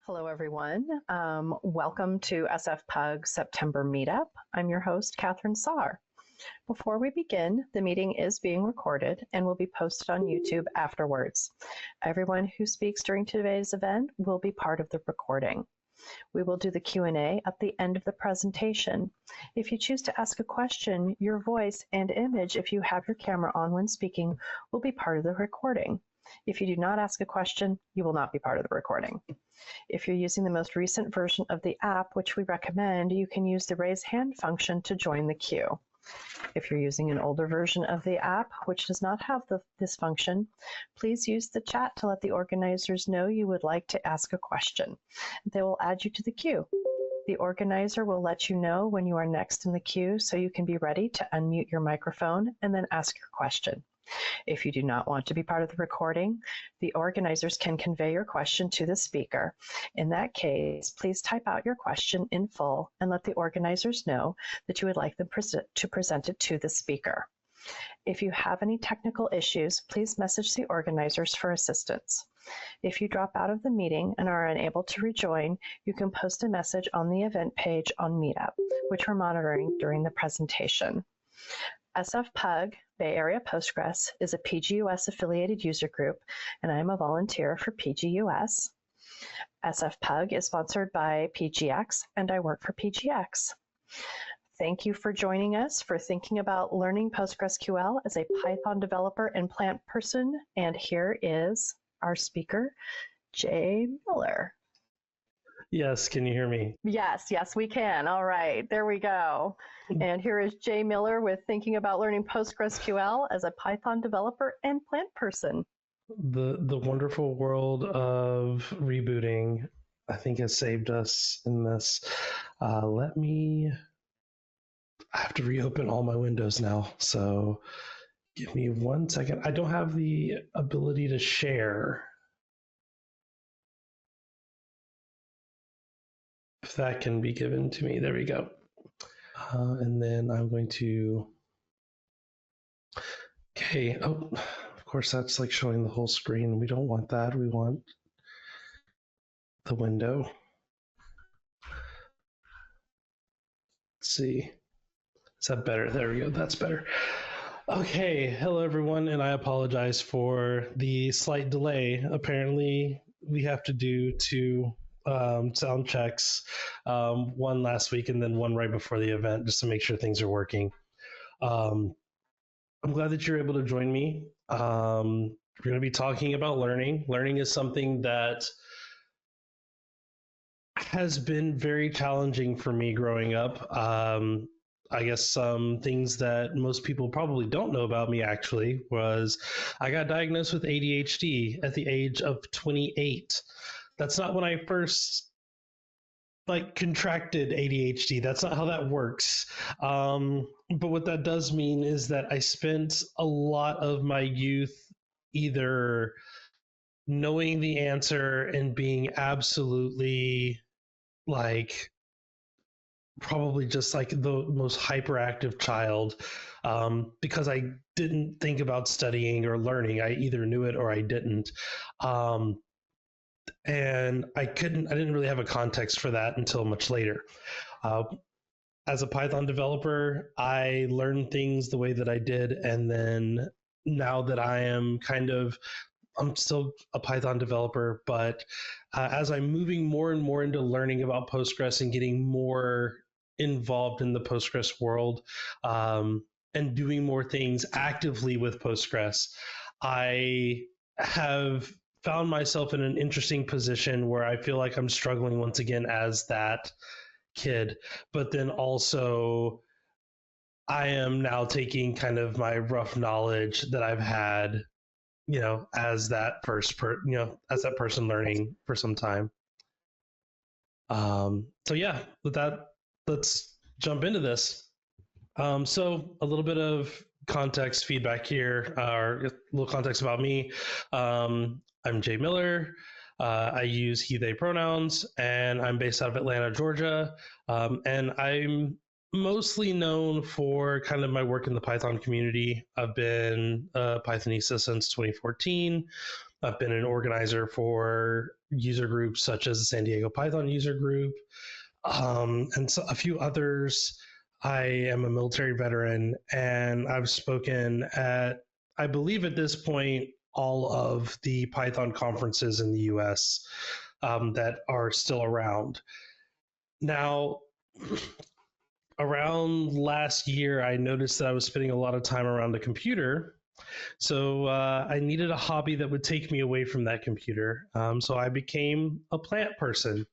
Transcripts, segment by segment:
Hello, everyone. Welcome to SF Pug September Meetup. I'm your host, Catherine Saar. Before we begin, the meeting is being recorded and will be posted on YouTube afterwards. Everyone who speaks during today's event will be part of the recording. We will do the Q&A at the end of the presentation. If you choose to ask a question, your voice and image, if you have your camera on when speaking, will be part of the recording. If you do not ask a question, you will not be part of the recording. If you're using the most recent version of the app, which we recommend, you can use the raise hand function to join the queue. If you're using an older version of the app, which does not have this function, please use the chat to let the organizers know you would like to ask a question. They will add you to the queue. The organizer will let you know when you are next in the queue so you can be ready to unmute your microphone and then ask your question. If you do not want to be part of the recording, the organizers can convey your question to the speaker. In that case, please type out your question in full and let the organizers know that you would like them to present it to the speaker. If you have any technical issues, please message the organizers for assistance. If you drop out of the meeting and are unable to rejoin, you can post a message on the event page on Meetup, which we're monitoring during the presentation. SF Pug, Bay Area Postgres, is a PGUS affiliated user group, and I am a volunteer for PGUS. SF Pug is sponsored by PGX, and I work for PGX. Thank you for joining us for thinking about learning PostgreSQL as a Python developer and plant person. And here is our speaker, Jay Miller. Yes, can you hear me? Yes, we can. All right, there we go. And here is Jay Miller with thinking about learning PostgreSQL as a Python developer and plant person. The wonderful world of rebooting, I think, has saved us in this. I have to reopen all my windows now, so give me 1 second. I don't have the ability to share. If that can be given to me, there we go. And then I'm going to, okay, oh, of course that's like showing the whole screen. We don't want that, we want the window. Let's see, is that better? There we go, that's better. Okay, hello everyone, and I apologize for the slight delay. Apparently we have to do two sound checks, one last week and then one right before the event, just to make sure things are working. I'm glad that you're able to join me. We're going to be talking about learning. Learning is something that has been very challenging for me growing up. I guess some things that most people probably don't know about me actually was I got diagnosed with ADHD at the age of 28. That's not when I first contracted ADHD. That's not how that works. But what that does mean is that I spent a lot of my youth either knowing the answer and being absolutely probably just the most hyperactive child, because I didn't think about studying or learning. I either knew it or I didn't. And I didn't really have a context for that until much later. As a Python developer, I learned things the way that I did. And then now that I'm still a Python developer, but as I'm moving more and more into learning about Postgres and getting more involved in the Postgres world, and doing more things actively with Postgres, I have found myself in an interesting position where I feel like I'm struggling once again as that kid, but then also I am now taking kind of my rough knowledge that I've had, as that as that person learning for some time. So yeah, with that, let's jump into this. So a little bit of context feedback here, or a little context about me. I'm Jay Miller. I use he, they pronouns, and I'm based out of Atlanta, Georgia. And I'm mostly known for kind of my work in the Python community. I've been a Pythonista since 2014. I've been an organizer for user groups such as the San Diego Python user group, and so a few others. I am a military veteran, and I've spoken at, I believe at this point, all of the Python conferences in the US that are still around. Now, around last year, I noticed that I was spending a lot of time around a computer. So I needed a hobby that would take me away from that computer. So I became a plant person.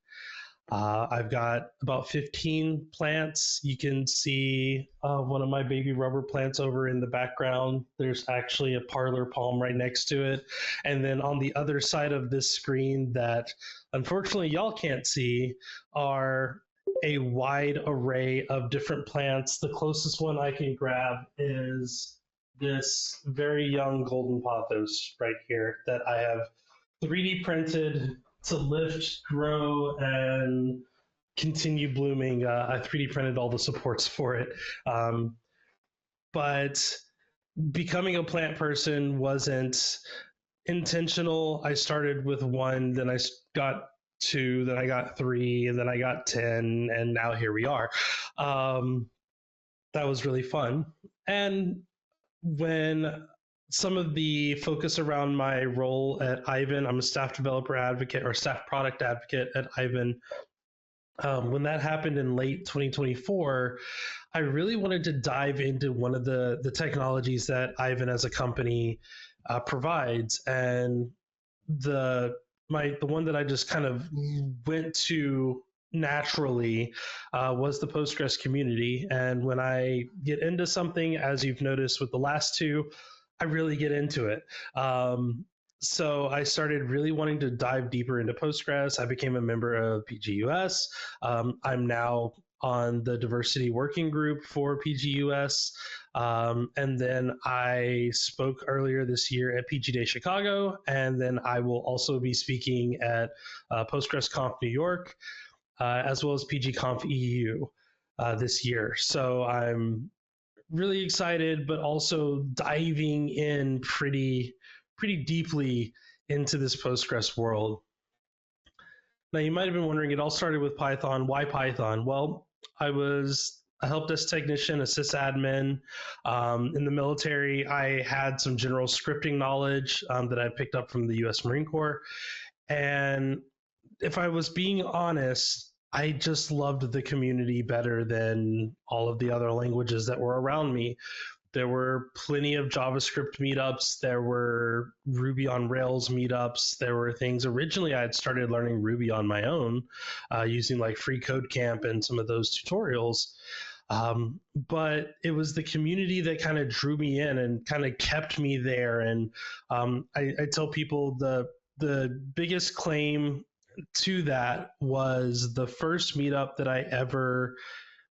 I've got about 15 plants. You can see one of my baby rubber plants over in the background. There's actually a parlor palm right next to it. And then on the other side of this screen that unfortunately y'all can't see are a wide array of different plants. The closest one I can grab is this very young golden pothos right here that I have 3D printed to lift, grow, and continue blooming. I 3D printed all the supports for it. But becoming a plant person wasn't intentional. I started with one, then I got two, then I got three, and then I got 10, and now here we are. That was really fun. And when some of the focus around my role at Ivan, I'm a staff developer advocate or staff product advocate at Ivan. When that happened in late 2024, I really wanted to dive into one of the technologies that Ivan as a company provides, and the one that I just kind of went to naturally was the Postgres community. And when I get into something, as you've noticed with the last two, I really get into it. So I started really wanting to dive deeper into Postgres. I became a member of PGUS. I'm now on the diversity working group for PGUS. And then I spoke earlier this year at PG Day Chicago, and then I will also be speaking at PostgreSConf New York, as well as PGConf EU this year. So I'm really excited, but also diving in pretty deeply into this Postgres world. Now, you might have been wondering, it all started with Python. Why Python? Well, I was a help desk technician, a sysadmin. In the military, I had some general scripting knowledge that I picked up from the US Marine Corps. And if I was being honest, I just loved the community better than all of the other languages that were around me. There were plenty of JavaScript meetups. There were Ruby on Rails meetups. There were things. Originally, I had started learning Ruby on my own using like Free Code Camp and some of those tutorials. But it was the community that kind of drew me in and kind of kept me there. And I tell people the biggest claim to that was the first meetup that I ever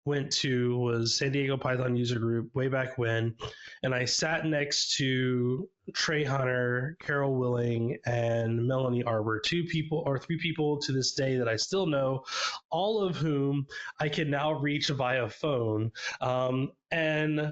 went to was San Diego Python user group way back when, and I sat next to Trey Hunter, Carol Willing, and Melanie Arbor, three people to this day that I still know, all of whom I can now reach via phone. And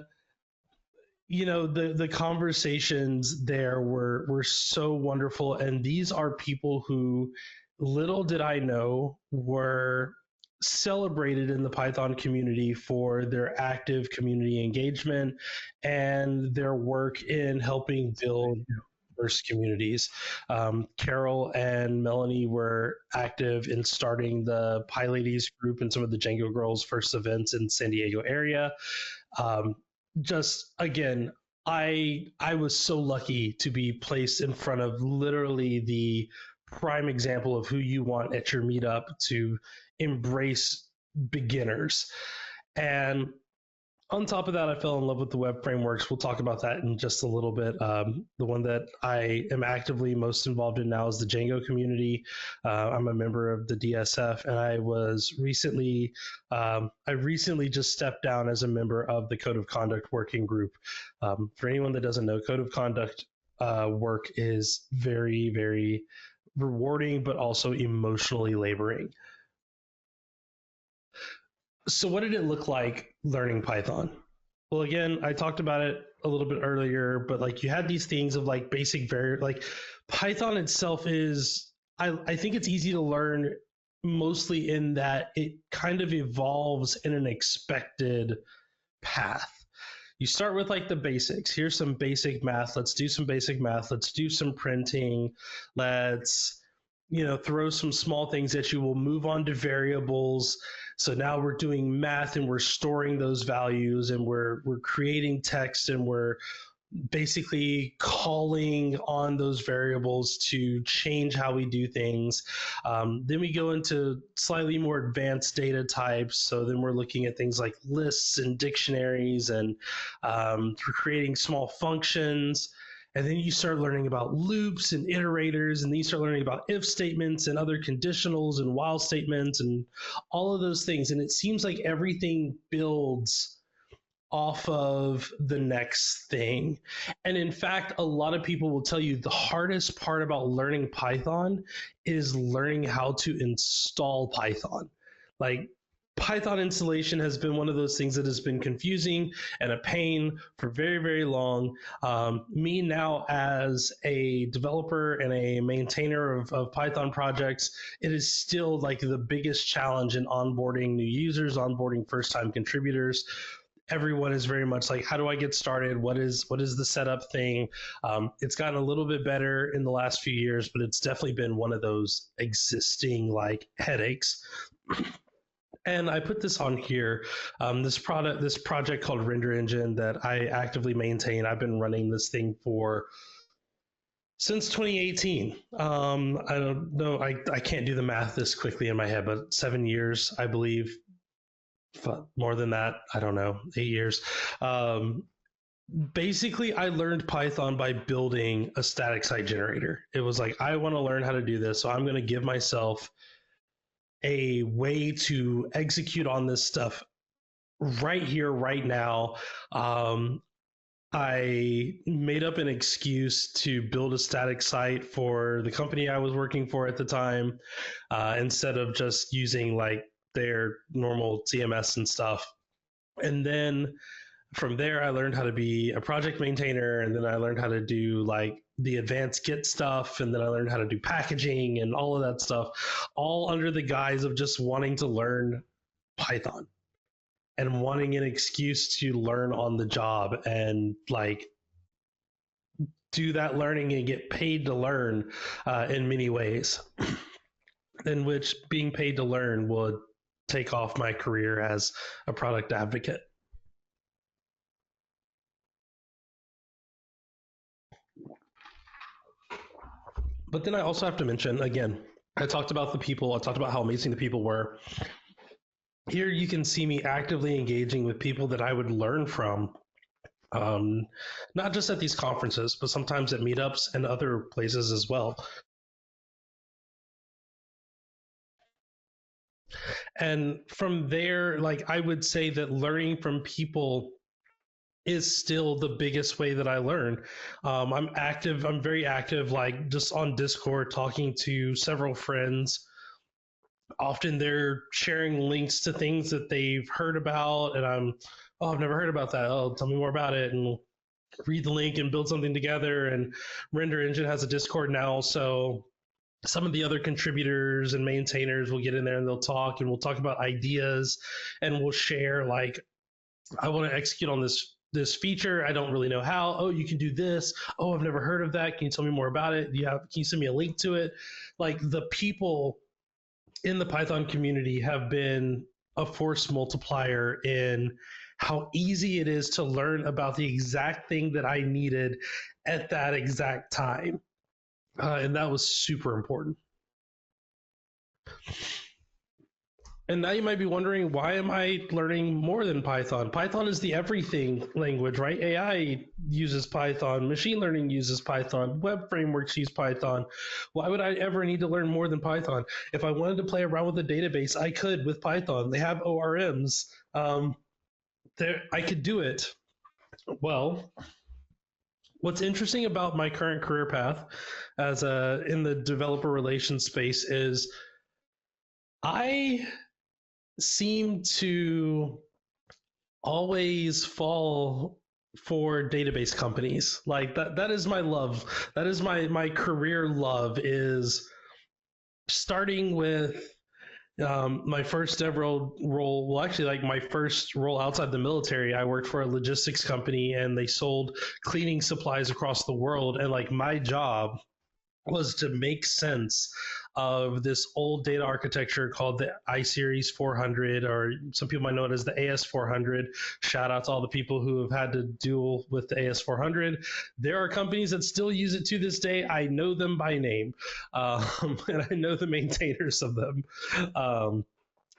you know, the conversations there were so wonderful, and these are people who, little did I know, were celebrated in the Python community for their active community engagement and their work in helping build diverse communities. Carol and Melanie were active in starting the PyLadies group and some of the Django Girls first events in San Diego area. Just again, I was so lucky to be placed in front of literally the prime example of who you want at your meetup to embrace beginners. And on top of that, I fell in love with the web frameworks. We'll talk about that in just a little bit. The one that I am actively most involved in now is the Django community. I'm a member of the DSF, and I recently just stepped down as a member of the Code of Conduct working group. For anyone that doesn't know, Code of Conduct work is very, very rewarding, but also emotionally laboring. So what did it look like learning Python? Well, again, I talked about it a little bit earlier, but like you had these things of like basic like Python itself is, I think it's easy to learn, mostly in that it kind of evolves in an expected path. You start with like the basics. Here's some basic math. Let's do some basic math. Let's do some printing. Let's, throw some small things at you. We'll move on to variables. So now we're doing math and we're storing those values and we're creating text and we're basically calling on those variables to change how we do things. Then we go into slightly more advanced data types. So then we're looking at things like lists and dictionaries and we're creating small functions. And then you start learning about loops and iterators, and then you start learning about if statements and other conditionals and while statements and all of those things. And it seems like everything builds off of the next thing. And in fact, a lot of people will tell you the hardest part about learning Python is learning how to install Python. Like, Python installation has been one of those things that has been confusing and a pain for very, very long. Me now, as a developer and a maintainer of Python projects, it is still like the biggest challenge in onboarding new users, onboarding first-time contributors. Everyone is very much like, how do I get started? What is the setup thing? It's gotten a little bit better in the last few years, but it's definitely been one of those existing like headaches. And I put this on here, this project called Render Engine that I actively maintain. I've been running this thing since 2018. I don't know, I can't do the math this quickly in my head, but 7 years, I believe. More than that, I don't know, 8 years. Basically, I learned Python by building a static site generator. It was like, I want to learn how to do this, so I'm going to give myself a way to execute on this stuff right here, right now. I made up an excuse to build a static site for the company I was working for at the time, instead of just using like their normal CMS and stuff. And then from there, I learned how to be a project maintainer, and then I learned how to do like the advanced Git stuff, and then I learned how to do packaging and all of that stuff, all under the guise of just wanting to learn Python and wanting an excuse to learn on the job and like do that learning and get paid to learn, in many ways, in which being paid to learn would take off my career as a product advocate. But then I also have to mention, again, I talked about the people, I talked about how amazing the people were. Here you can see me actively engaging with people that I would learn from, not just at these conferences, but sometimes at meetups and other places as well. And from there, like, I would say that learning from people is still the biggest way that I learn. I'm very active, like just on Discord, talking to several friends. Often they're sharing links to things that they've heard about, and oh, I've never heard about that. Oh, tell me more about it. And we'll read the link and build something together. And Render Engine has a Discord now, so some of the other contributors and maintainers will get in there and they'll talk, and we'll talk about ideas, and we'll share like, I want to execute on this feature. I don't really know how. Oh, you can do this. Oh, I've never heard of that. Can you tell me more about it? Can you send me a link to it? Like, the people in the Python community have been a force multiplier in how easy it is to learn about the exact thing that I needed at that exact time. And that was super important. And now you might be wondering, why am I learning more than Python? Python is the everything language, right? AI uses Python, machine learning uses Python, web frameworks use Python. Why would I ever need to learn more than Python? If I wanted to play around with a database, I could with Python. They have ORMs. I could do it. Well, what's interesting about my current career path as in the developer relations space is I seem to always fall for database companies. Like that is my love. That is my career love, is starting with my first ever role. Well, actually, like my first role outside the military, I worked for a logistics company and they sold cleaning supplies across the world. And like my job was to make sense of this old data architecture called the iSeries 400, or some people might know it as the AS400. Shout out to all the people who have had to deal with the AS400. There are companies that still use it to this day. I know them by name, and I know the maintainers of them.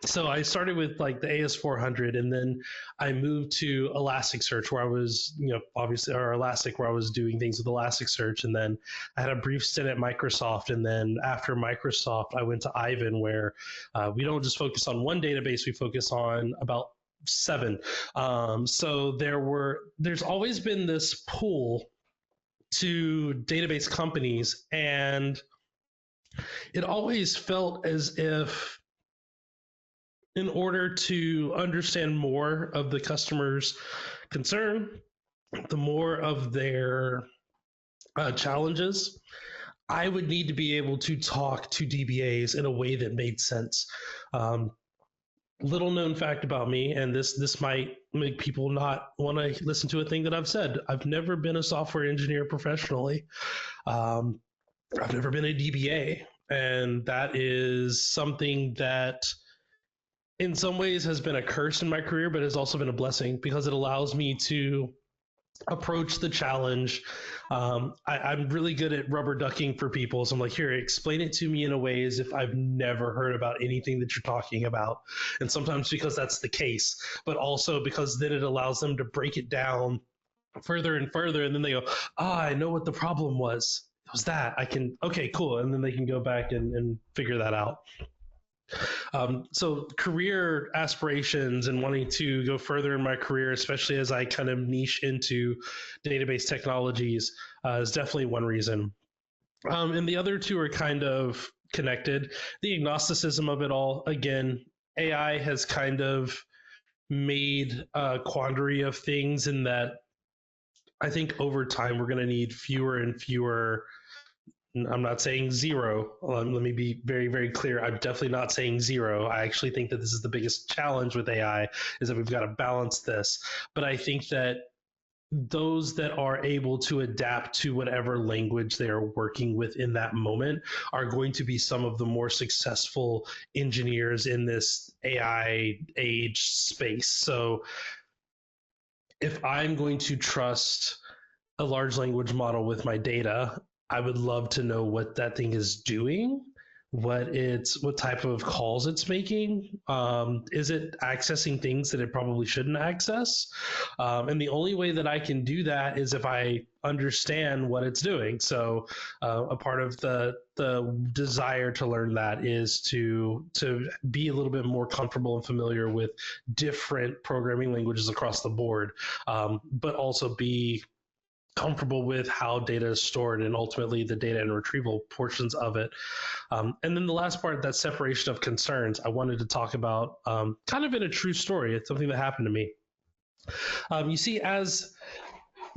So I started with like the AS400, and then I moved to Elasticsearch, where I was, obviously, or Elastic, where I was doing things with Elasticsearch. And then I had a brief stint at Microsoft. And then after Microsoft, I went to Ivan, where we don't just focus on one database, we focus on about 7. So there's always been this pull to database companies, and it always felt as if, in order to understand more of the customer's concern, the more of their challenges, I would need to be able to talk to DBAs in a way that made sense. Little known fact about me, and this might make people not want to listen to a thing that I've said. I've never been a software engineer professionally. I've never been a DBA, and that is something that in some ways has been a curse in my career, but has also been a blessing because it allows me to approach the challenge. I'm really good at rubber ducking for people. So I'm like, here, explain it to me in a way as if I've never heard about anything that you're talking about. And sometimes because that's the case, but also because then it allows them to break it down further and further. And then they go, I know what the problem was. It was that. Okay, cool. And then they can go back and figure that out. So career aspirations and wanting to go further in my career, especially as I kind of niche into database technologies, is definitely one reason. And the other two are kind of connected. The agnosticism of it all, again, AI has kind of made a quandary of things in that I think over time we're going to need fewer and fewer. I'm not saying zero. Let me be very, very clear. I'm definitely not saying zero. I actually think that this is the biggest challenge with AI, is that we've got to balance this. But I think that those that are able to adapt to whatever language they are working with in that moment are going to be some of the more successful engineers in this AI age space. So if I'm going to trust a large language model with my data, I would love to know what that thing is doing, what type of calls it's making. Is it accessing things that it probably shouldn't access? And the only way that I can do that is if I understand what it's doing. So a part of the desire to learn that is to be a little bit more comfortable and familiar with different programming languages across the board, but also be comfortable with how data is stored and ultimately the data and retrieval portions of it. And then the last part, that separation of concerns, I wanted to talk about kind of in a true story. It's something that happened to me. You see, as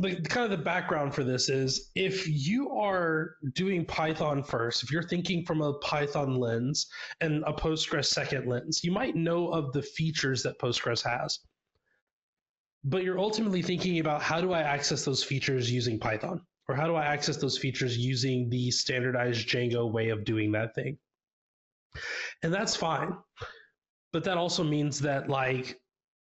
kind of the background for this is, if you are doing Python first, if you're thinking from a Python lens and a Postgres second lens, you might know of the features that Postgres has. But you're ultimately thinking about, how do I access those features using Python? Or how do I access those features using the standardized Django way of doing that thing? And that's fine. But that also means that, like,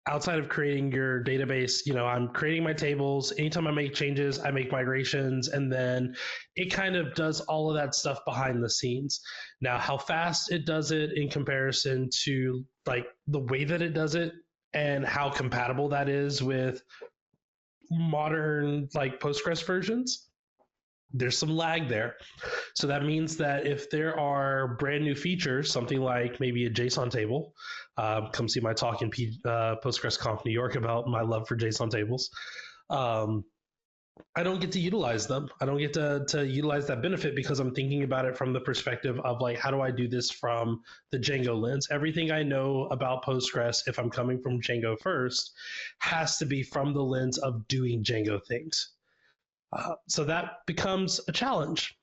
outside of creating your database, I'm creating my tables. Anytime I make changes, I make migrations, and then it kind of does all of that stuff behind the scenes. Now, how fast it does it in comparison to like the way that it does it, and how compatible that is with modern like Postgres versions, there's some lag there. So that means that if there are brand new features, something like maybe a JSON table, come see my talk in PostgresConf New York about my love for JSON tables. I don't get to utilize them. I don't get to utilize that benefit because I'm thinking about it from the perspective of like, how do I do this from the Django lens? Everything I know about Postgres, if I'm coming from Django first, has to be from the lens of doing Django things. So that becomes a challenge.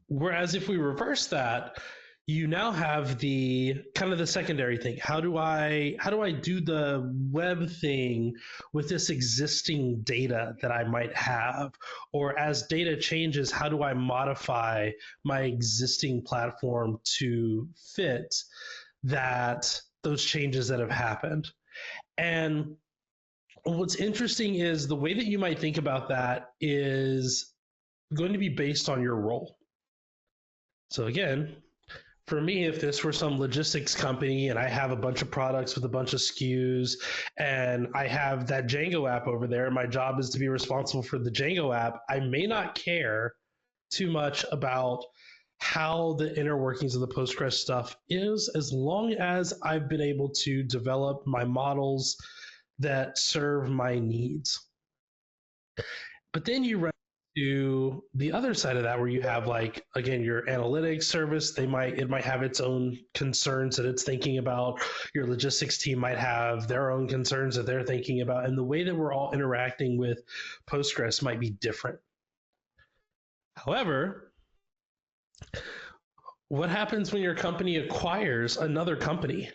Whereas if we reverse that, you now have the kind of the secondary thing. How do I do the web thing with this existing data that I might have? Or as data changes, how do I modify my existing platform to fit that those changes that have happened? And what's interesting is the way that you might think about that is going to be based on your role. So again, for me, if this were some logistics company and I have a bunch of products with a bunch of SKUs and I have that Django app over there, and my job is to be responsible for the Django app, I may not care too much about how the inner workings of the Postgres stuff is, as long as I've been able to develop my models that serve my needs. But then you run to the other side of that where you have like again your analytics service. It might have its own concerns that it's thinking about. Your logistics team might have their own concerns that they're thinking about, and the way that we're all interacting with Postgres might be different. However, what happens when your company acquires another company?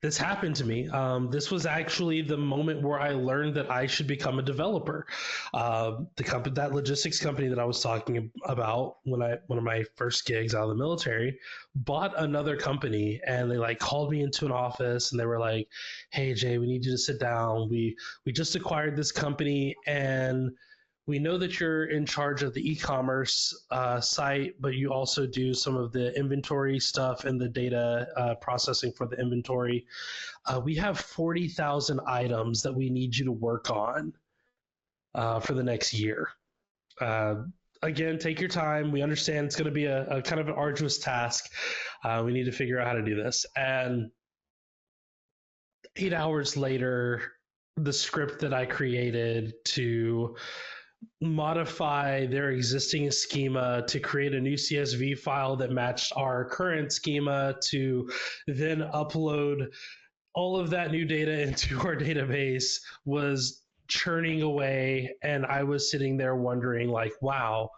This happened to me. This was actually the moment where I learned that I should become a developer. The company, that logistics company that I was talking about when one of my first gigs out of the military, bought another company, and they like called me into an office, and they were like, "Hey Jay, we need you to sit down. We just acquired this company, and we know that you're in charge of the e-commerce site, but you also do some of the inventory stuff and the data processing for the inventory. We have 40,000 items that we need you to work on for the next year. Uh, Again, take your time. We understand it's going to be a kind of an arduous task. We need to figure out how to do this." And 8 hours later, the script that I created to modify their existing schema to create a new CSV file that matched our current schema to then upload all of that new data into our database was churning away. And I was sitting there wondering, like, wow,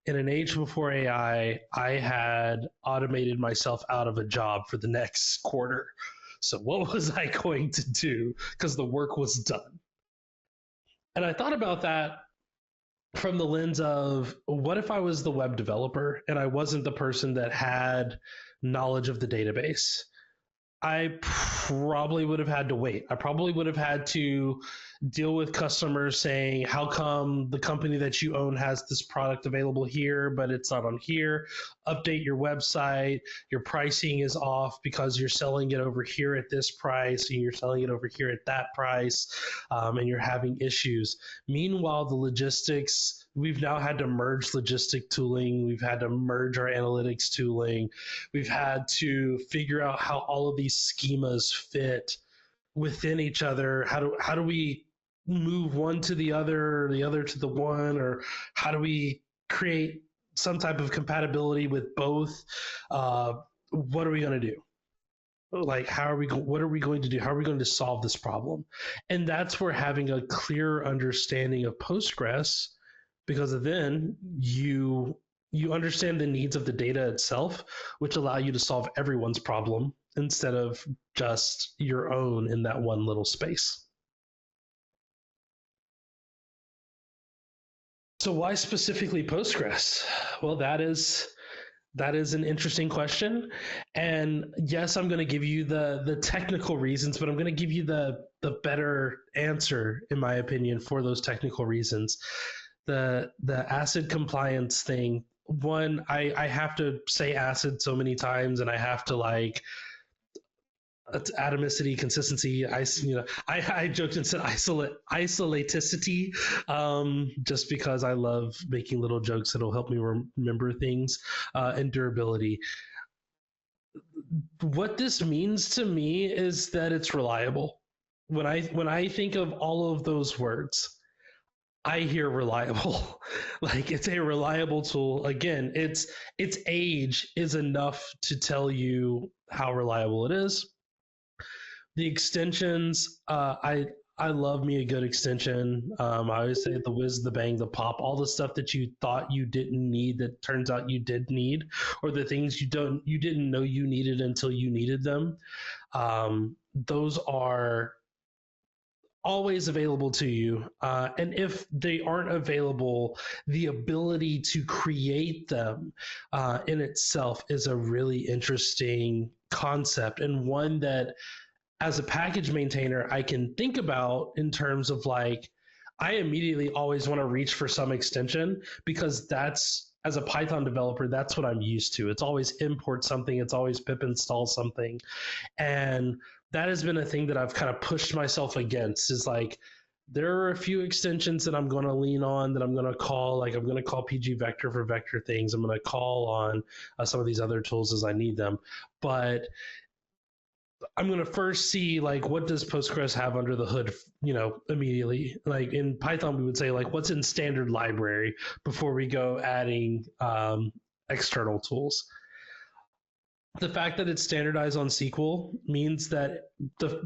in an age before AI, I had automated myself out of a job for the next quarter. So what was I going to do? Because the work was done. And I thought about that from the lens of what if I was the web developer and I wasn't the person that had knowledge of the database? I probably would have had to wait. I probably would have had to deal with customers saying, "How come the company that you own has this product available here, but it's not on here? Update your website. Your pricing is off because you're selling it over here at this price and you're selling it over here at that price, and you're having issues." Meanwhile, the logistics, we've now had to merge logistic tooling. We've had to merge our analytics tooling. We've had to figure out how all of these schemas fit within each other. How do we move one to the other to the one, or how do we create some type of compatibility with both? What are we going to do? Like, what are we going to do? How are we going to solve this problem? And that's where having a clear understanding of Postgres, because then you understand the needs of the data itself, which allow you to solve everyone's problem instead of just your own in that one little space. So why specifically Postgres? Well, that is an interesting question. And yes, I'm going to give you the technical reasons, but I'm going to give you the better answer, in my opinion, for those technical reasons. The acid compliance thing, one, I have to say acid so many times, and I have to like atomicity, consistency. I joked and said isolaticity, just because I love making little jokes that'll help me remember things, and durability. What this means to me is that it's reliable. When I think of all of those words, I hear reliable. Like it's a reliable tool. Again, its age is enough to tell you how reliable it is. The extensions, I love me a good extension. I always say the whiz, the bang, the pop, all the stuff that you thought you didn't need that turns out you did need, or the things you didn't know you needed until you needed them. Those are always available to you. And if they aren't available, the ability to create them in itself is a really interesting concept, and one that as a package maintainer, I can think about in terms of like, I immediately always want to reach for some extension because that's, as a Python developer, that's what I'm used to. It's always import something, it's always pip install something. And that has been a thing that I've kind of pushed myself against is like, there are a few extensions that I'm going to lean on that I'm going to call, like I'm going to call PG Vector for vector things. I'm going to call on some of these other tools as I need them. But I'm going to first see like what does Postgres have under the hood, immediately. Like in Python, we would say like what's in standard library before we go adding external tools. The fact that it's standardized on SQL means that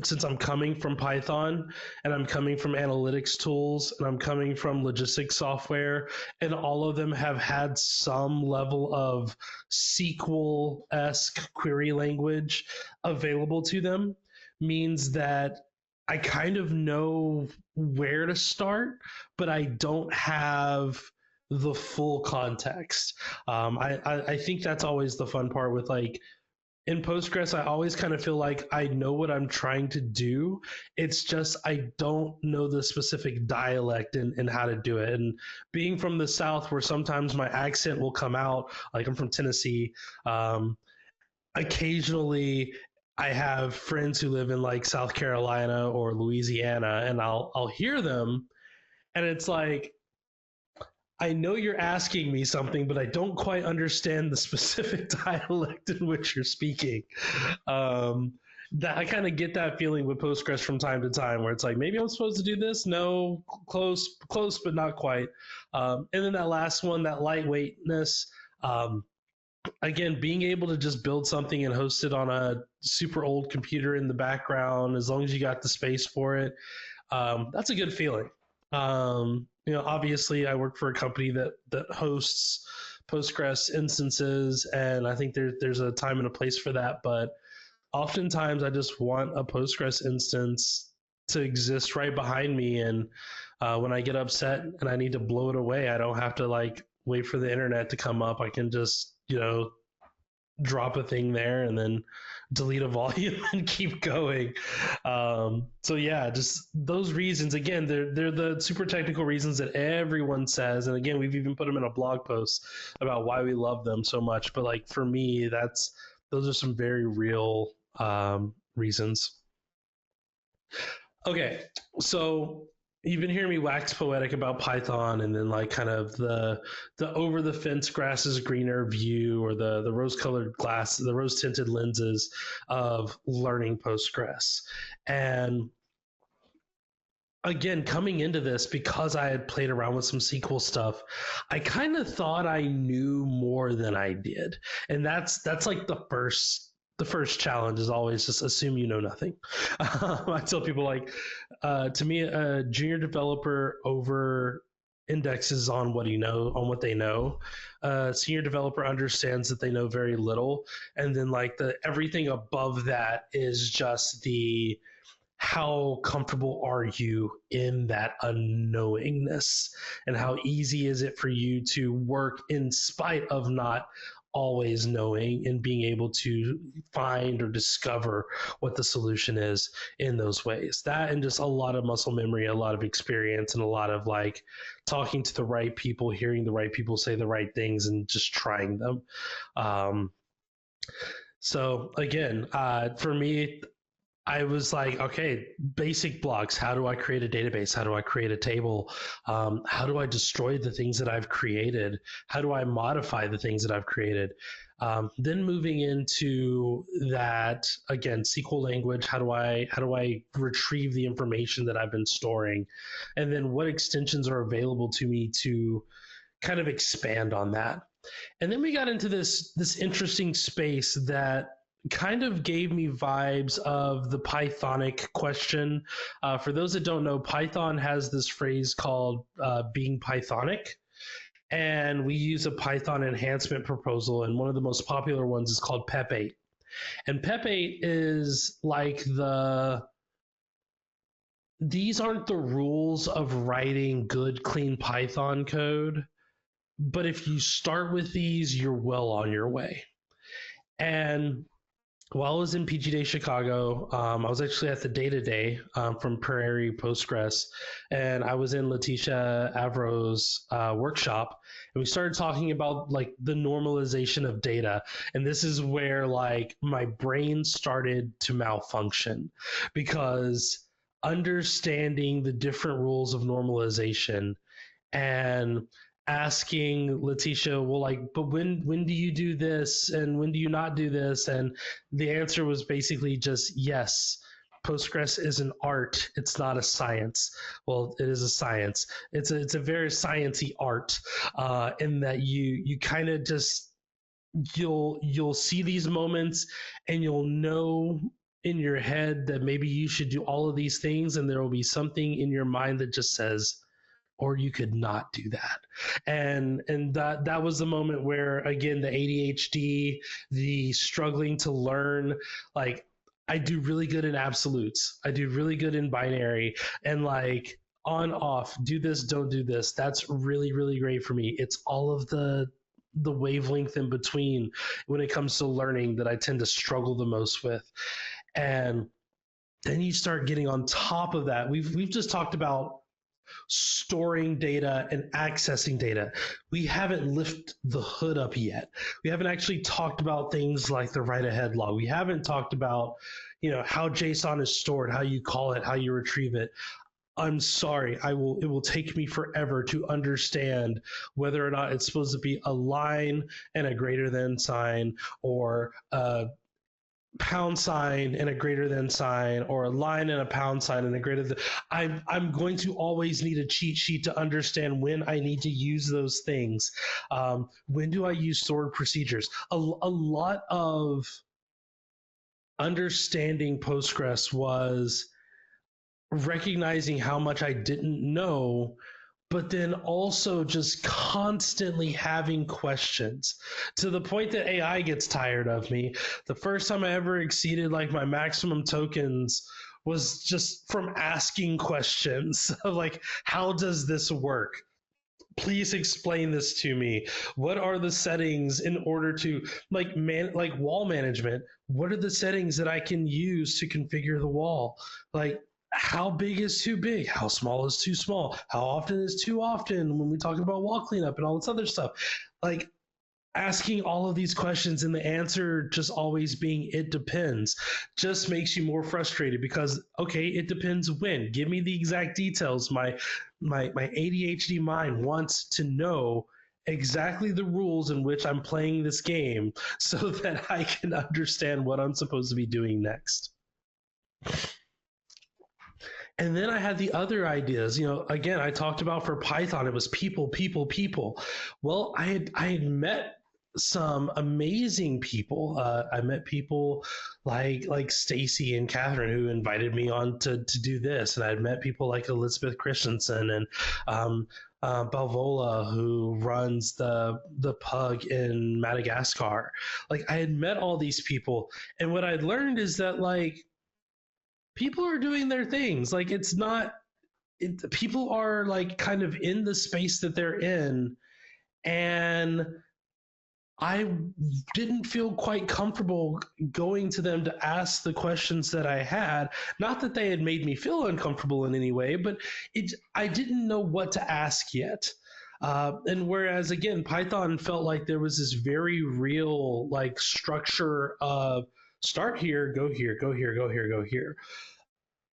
since I'm coming from Python and I'm coming from analytics tools and I'm coming from logistics software, and all of them have had some level of SQL-esque query language available to them, means that I kind of know where to start, but I don't have the full context. I think that's always the fun part with like in Postgres, I always kind of feel like I know what I'm trying to do. It's just I don't know the specific dialect and how to do it. And being from the South, where sometimes my accent will come out, like I'm from Tennessee, occasionally I have friends who live in like South Carolina or Louisiana, and I'll hear them, and it's like I know you're asking me something, but I don't quite understand the specific dialect in which you're speaking. Um, that I kind of get that feeling with Postgres from time to time, where it's like maybe I'm supposed to do this. No, close, but not quite. And then that last one, that lightweightness. Um, Again, being able to just build something and host it on a super old computer in the background, as long as you got the space for it, that's a good feeling. Obviously, I work for a company that hosts Postgres instances, and I think there's a time and a place for that. But oftentimes, I just want a Postgres instance to exist right behind me, and when I get upset and I need to blow it away, I don't have to like wait for the internet to come up. I can just drop a thing there and then delete a volume and keep going. So yeah, just those reasons. Again, they're the super technical reasons that everyone says, and again, we've even put them in a blog post about why we love them so much. But like for me, those are some very real reasons. Okay, so you've been hearing me wax poetic about Python, and then like kind of the over the fence grass is greener view, or the rose colored glass, the rose tinted lenses of learning Postgres. And again, coming into this, because I had played around with some SQL stuff, I kind of thought I knew more than I did, and that's like the first challenge is always just assume you know nothing. I tell people like, to me, a junior developer over indexes on what they know. Senior developer understands that they know very little, and then like the everything above that is just the how comfortable are you in that unknowingness, and how easy is it for you to work in spite of not always knowing and being able to find or discover what the solution is in those ways. That and just a lot of muscle memory, a lot of experience, and a lot of like talking to the right people, hearing the right people say the right things, and just trying them. um, so again, for me, I was like, okay, basic blocks. How do I create a database? How do I create a table? How do I destroy the things that I've created? How do I modify the things that I've created? Then moving into that again, SQL language. How do I retrieve the information that I've been storing, and then what extensions are available to me to kind of expand on that. And then we got into this interesting space that kind of gave me vibes of the Pythonic question. For those that don't know, Python has this phrase called being Pythonic. And we use a Python enhancement proposal, and one of the most popular ones is called PEP8. And PEP8 is like these aren't the rules of writing good, clean Python code, but if you start with these, you're well on your way. And while I was in PG Day Chicago, I was actually at the Data Day from Prairie Postgres, and I was in Letitia Avro's workshop, and we started talking about like the normalization of data, and this is where like my brain started to malfunction because understanding the different rules of normalization and asking Letitia, well, like, but when do you do this and when do you not do this? And the answer was basically just yes. Postgres is an art; it's not a science. Well, it is a science. It's a very sciencey art, in that you kind of just you'll see these moments and you'll know in your head that maybe you should do all of these things, and there will be something in your mind that just says, or you could not do that. And that was the moment where again the ADHD, the struggling to learn, like I do really good in absolutes, I do really good in binary, and like on off, do this, don't do this, that's really really great for me. It's all of the wavelength in between when it comes to learning that I tend to struggle the most with. And then you start getting on top of that. We've just talked about storing data and accessing data. We haven't lifted the hood up yet. We haven't actually talked about things like the write ahead log. We haven't talked about, how JSON is stored, how you call it, how you retrieve it. I'm sorry, it will take me forever to understand whether or not it's supposed to be a line and a greater than sign, or a pound sign and a greater than sign, or a line and a pound sign and a greater than. I'm going to always need a cheat sheet to understand when I need to use those things. When do I use stored procedures? A lot of understanding Postgres was recognizing how much I didn't know, but then also just constantly having questions to the point that AI gets tired of me. The first time I ever exceeded like my maximum tokens was just from asking questions of like, how does this work? Please explain this to me. What are the settings in order to like wall management? What are the settings that I can use to configure the wall? Like, how big is too big? How small is too small? How often is too often when we talk about wall cleanup and all this other stuff? Like asking all of these questions and the answer just always being it depends just makes you more frustrated because okay, it depends when. Give me the exact details. My ADHD mind wants to know exactly the rules in which I'm playing this game so that I can understand what I'm supposed to be doing next. And then I had the other ideas. Again, I talked about for Python, it was people, people, people. Well, I had met some amazing people. I met people like Stacy and Catherine who invited me on to do this, and I'd met people like Elizabeth Christensen and Balvola, who runs the pug in Madagascar. Like I had met all these people, and what I'd learned is that like people are doing their things. Like it's not people are like kind of in the space that they're in, and I didn't feel quite comfortable going to them to ask the questions that I had. Not that they had made me feel uncomfortable in any way, but I didn't know what to ask yet. And whereas again, Python felt like there was this very real like structure of start here, go here, go here, go here, go here.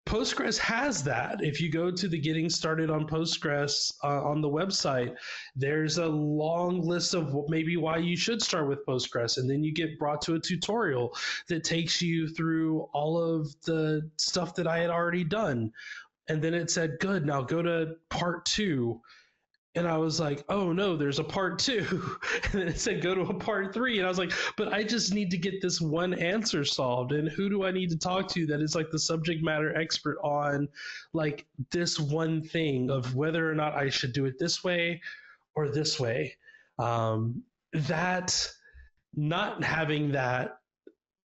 Postgres has that. If you go to the Getting Started on Postgres on the website, there's a long list of maybe why you should start with Postgres. And then you get brought to a tutorial that takes you through all of the stuff that I had already done. And then it said, good, now go to part 2. And I was like, oh no, there's a part 2. And then it said, go to a part 3. And I was like, but I just need to get this one answer solved. And who do I need to talk to that is like the subject matter expert on like this one thing of whether or not I should do it this way or this way? That not having that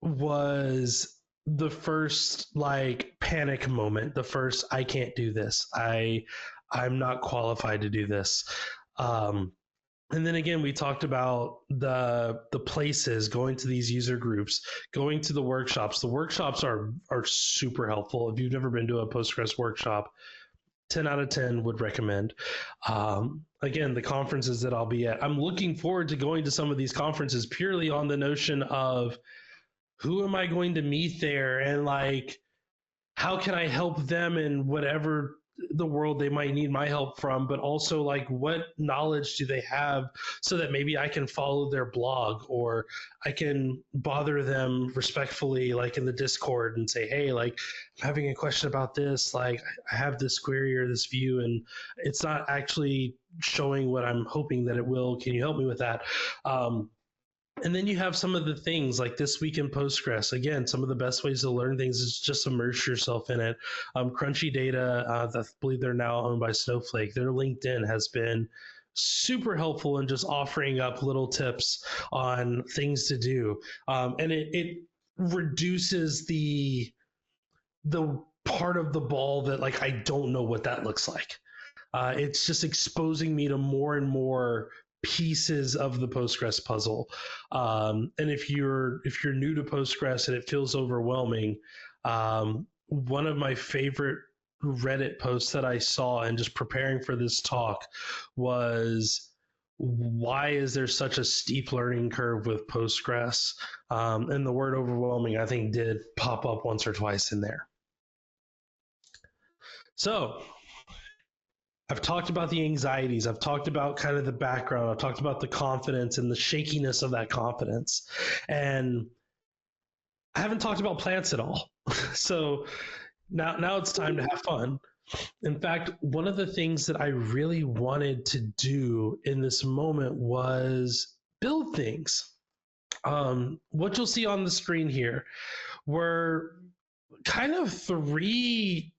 was the first like panic moment, the first I can't do this. I'm not qualified to do this. And then again, we talked about the places, going to these user groups, going to the workshops. The workshops are super helpful. If you've never been to a Postgres workshop, 10 out of 10 would recommend. Again, the conferences that I'll be at, I'm looking forward to going to some of these conferences purely on the notion of who am I going to meet there, and like how can I help them in whatever the world they might need my help from, but also like what knowledge do they have so that maybe I can follow their blog, or I can bother them respectfully like in the Discord and say, hey, like I'm having a question about this, like I have this query or this view and it's not actually showing what I'm hoping that it will. Can you help me with that? And then you have some of the things like This Week in Postgres. Again, some of the best ways to learn things is just immerse yourself in it. Crunchy Data, I believe they're now owned by Snowflake. Their LinkedIn has been super helpful in just offering up little tips on things to do. And it reduces the part of the ball that like I don't know what that looks like. It's just exposing me to more and more pieces of the Postgres puzzle. And if you're new to Postgres and it feels overwhelming, one of my favorite Reddit posts that I saw and just preparing for this talk was, why is there such a steep learning curve with Postgres? And the word overwhelming, I think, did pop up once or twice in there. So I've talked about the anxieties. I've talked about kind of the background. I've talked about the confidence and the shakiness of that confidence. And I haven't talked about plants at all. So now it's time to have fun. In fact, one of the things that I really wanted to do in this moment was build things. What you'll see on the screen here were kind of 3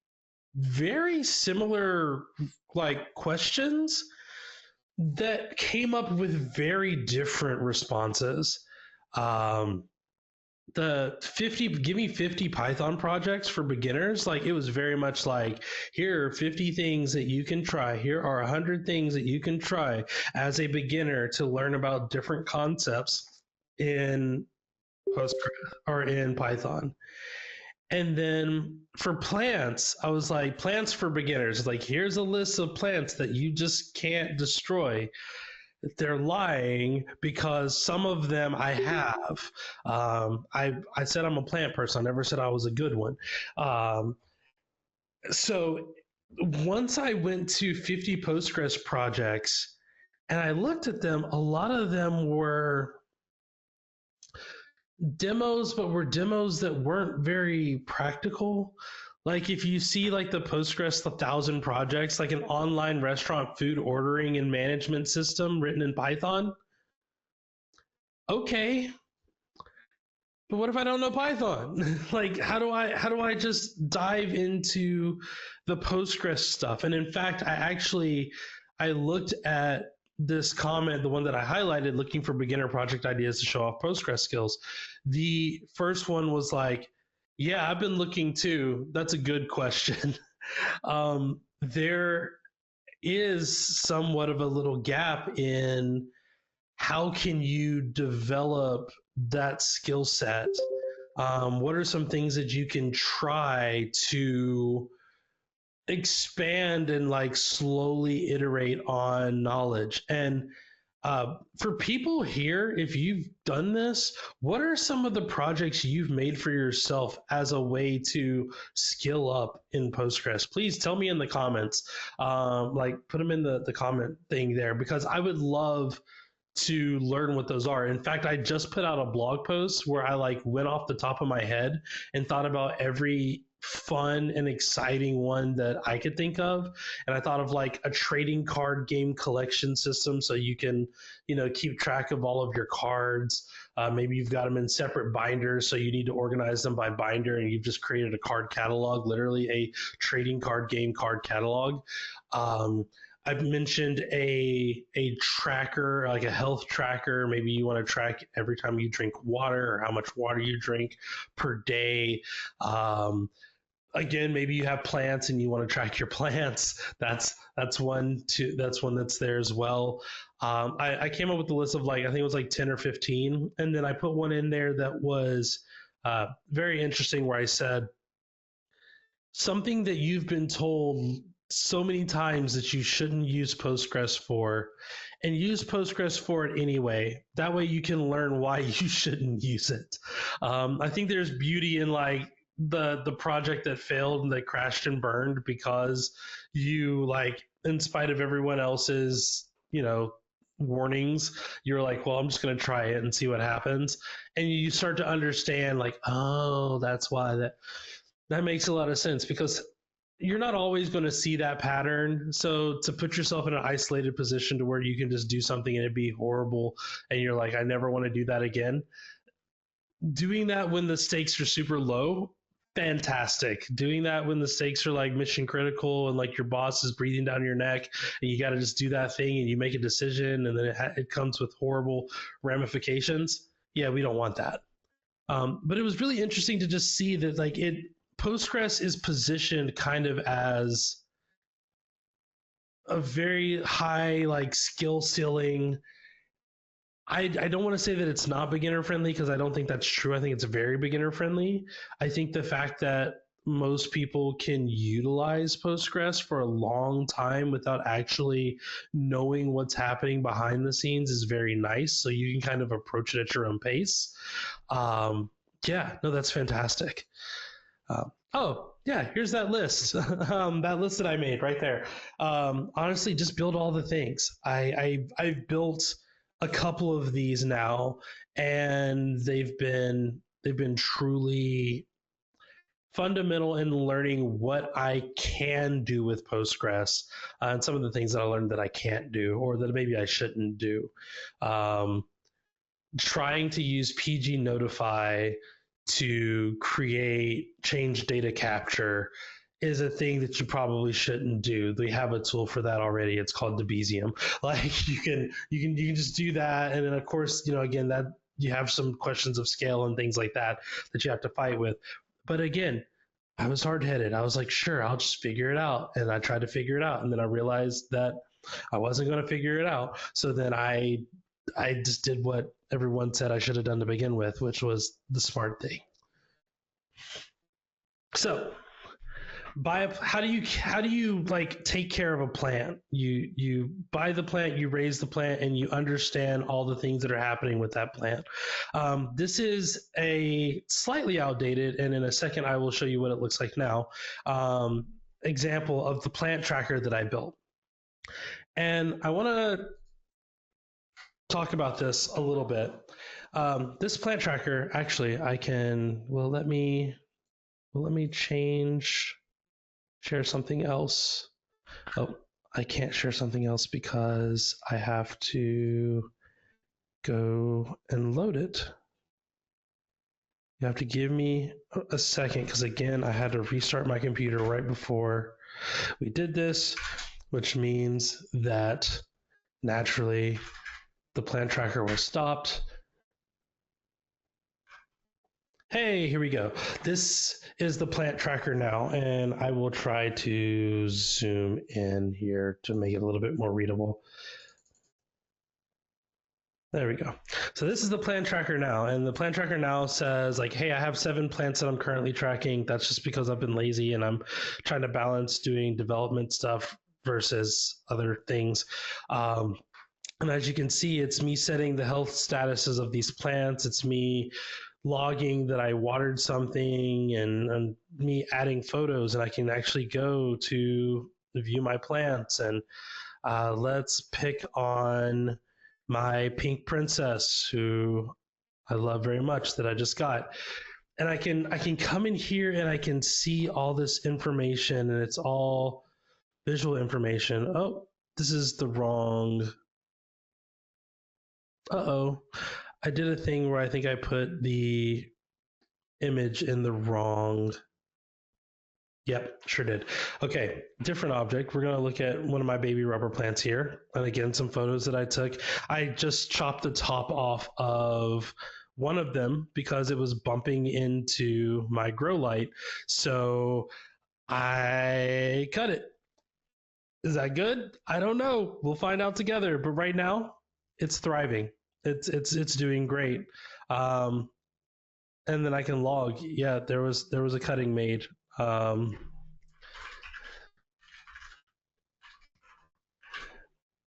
very similar like questions that came up with very different responses. The 50, give me 50 Python projects for beginners. Like it was very much like, here are 50 things that you can try. Here are 100 things that you can try as a beginner to learn about different concepts in Postgres or in Python. And then for plants, I was like, plants for beginners. Like, here's a list of plants that you just can't destroy. They're lying because some of them I have. I said I'm a plant person. I never said I was a good one. So once I went to 50 Postgres projects and I looked at them, a lot of them were demos, but were demos that weren't very practical. Like if you see like the Postgres 1000 projects, like an online restaurant food ordering and management system written in Python. Okay. But what if I don't know Python? Like how do I just dive into the Postgres stuff? And in fact, I looked at this comment, the one that I highlighted, looking for beginner project ideas to show off Postgres skills. The first one was like, yeah, I've been looking too. That's a good question. There is somewhat of a little gap in how can you develop that skill set? What are some things that you can try to expand and like slowly iterate on knowledge? And For people here, if you've done this, what are some of the projects you've made for yourself as a way to skill up in Postgres? Please tell me in the comments. Like put them in the comment thing there because I would love to learn what those are. In fact, I just put out a blog post where I like went off the top of my head and thought about every fun and exciting one that I could think of. And I thought of like a trading card game collection system so you can, keep track of all of your cards. Maybe you've got them in separate binders, so you need to organize them by binder, and you've just created a card catalog, literally a trading card game card catalog. I've mentioned a tracker, like a health tracker. Maybe you want to track every time you drink water or how much water you drink per day. Again, maybe you have plants and you want to track your plants. That's one too. That's one that's there as well. I came up with a list of like I think it was like 10 or 15, and then I put one in there that was very interesting where I said something that you've been told so many times that you shouldn't use Postgres for, and use Postgres for it anyway. That way you can learn why you shouldn't use it. I think there's beauty in like the project that failed and that crashed and burned because you like, in spite of everyone else's, warnings, you're like, well, I'm just going to try it and see what happens. And you start to understand like, oh, that's why that makes a lot of sense because you're not always going to see that pattern. So to put yourself in an isolated position to where you can just do something and it'd be horrible and you're like, I never want to do that again. Doing that when the stakes are super low, fantastic. Doing that when the stakes are like mission critical and like your boss is breathing down your neck and you got to just do that thing and you make a decision and then it comes with horrible ramifications. Yeah, we don't want that. But it was really interesting to just see that like Postgres is positioned kind of as a very high like skill ceiling. I don't want to say that it's not beginner friendly because I don't think that's true. I think it's very beginner friendly. I think the fact that most people can utilize Postgres for a long time without actually knowing what's happening behind the scenes is very nice. So you can kind of approach it at your own pace. Yeah, no, that's fantastic. Oh, yeah, here's that list. That list that I made right there. Honestly, just build all the things. I've built a couple of these now, and they've been truly fundamental in learning what I can do with Postgres and some of the things that I learned that I can't do or that maybe I shouldn't do. Trying to use PG Notify to create change data capture is a thing that you probably shouldn't do. They have a tool for that already. It's called Debezium. Like you can just do that, and then of course again that you have some questions of scale and things like that you have to fight with. But again, I was hard headed. I was like, sure, I'll just figure it out, and I tried to figure it out, and then I realized that I wasn't going to figure it out. So then I just did what everyone said I should have done to begin with, which was the smart thing. So how do you like take care of a plant? You buy the plant, you raise the plant, and you understand all the things that are happening with that plant. This is a slightly outdated, and in a second I will show you what it looks like now, example of the plant tracker that I built. And I want to talk about this a little bit. This plant tracker, actually, let me share something else. Oh, I can't share something else because I have to go and load it. You have to give me a second because again, I had to restart my computer right before we did this, which means that naturally the plant tracker was stopped. Hey, here we go. This is the plant tracker now, and I will try to zoom in here to make it a little bit more readable. There we go. So this is the plant tracker now, and the plant tracker now says like, hey, I have 7 plants that I'm currently tracking. That's just because I've been lazy and I'm trying to balance doing development stuff versus other things. And as you can see, it's me setting the health statuses of these plants. It's me logging that I watered something, and me adding photos. And I can actually go to view my plants. And let's pick on my pink princess, who I love very much, that I just got. And I can come in here and I can see all this information, and it's all visual information. Oh, this is the wrong. Uh-oh. I did a thing where I think I put the image in the wrong. Yep, sure did. Okay, different object. We're going to look at one of my baby rubber plants here. And again, some photos that I took. I just chopped the top off of one of them because it was bumping into my grow light. So I cut it. Is that good? I don't know. We'll find out together. But right now, it's thriving. It's doing great. Um, and then I can log. Yeah, there was a cutting made. Um,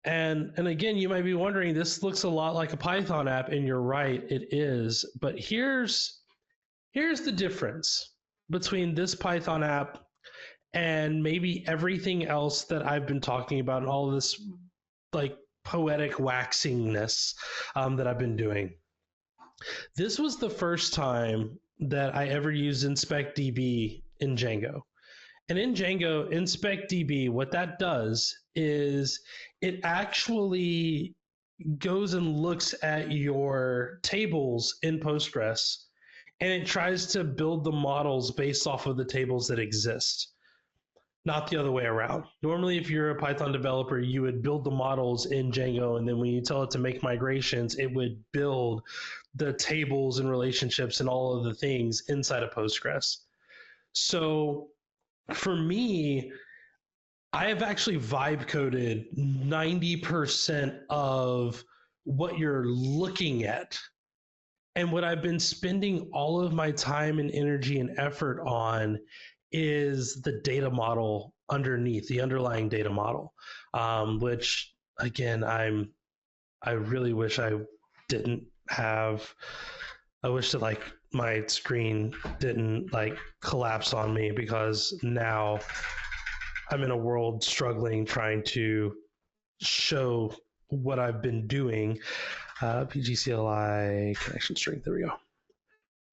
and again, you might be wondering, this looks a lot like a Python app, and you're right, it is. But here's the difference between this Python app and maybe everything else that I've been talking about, and all this like poetic waxingness that I've been doing. This was the first time that I ever used InspectDB in Django. And in Django, InspectDB, what that does is it actually goes and looks at your tables in Postgres, and it tries to build the models based off of the tables that exist, not the other way around. Normally, if you're a Python developer, you would build the models in Django, and then when you tell it to make migrations, it would build the tables and relationships and all of the things inside of Postgres. So for me, I have actually vibe coded 90% of what you're looking at. And what I've been spending all of my time and energy and effort on is the data model underneath, the underlying data model, which again, I really wish I didn't have. I wish that like my screen didn't like collapse on me, because now I'm in a world struggling trying to show what I've been doing. PGCLI connection strength. There we go.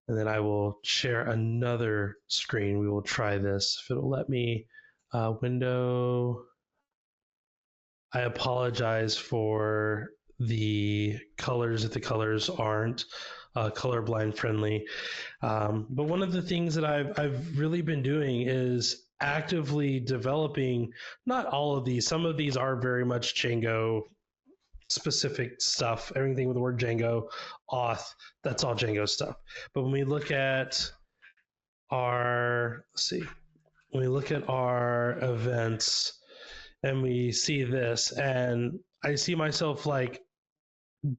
And then I will share another screen. We will try this if it'll let me. Window. I apologize for the colors if the colors aren't colorblind friendly. But one of the things that I've really been doing is actively developing, not all of these, some of these are very much Django specific stuff. Everything with the word Django, auth, that's all Django stuff. But when we look at our, let's see, when we look at our events and we see this, and I see myself like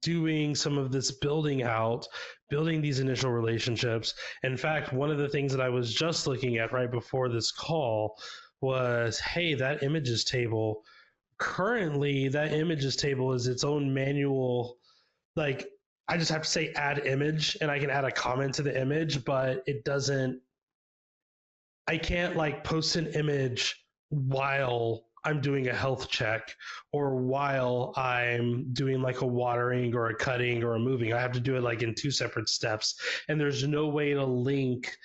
doing some of this building out, building these initial relationships. In fact, one of the things that I was just looking at right before this call was, hey, that images table, currently that images table is its own manual. Like, I just have to say add image, and I can add a comment to the image, but it doesn't, I can't like post an image while I'm doing a health check or while I'm doing like a watering or a cutting or a moving. I have to do it like in two separate steps. And there's no way to link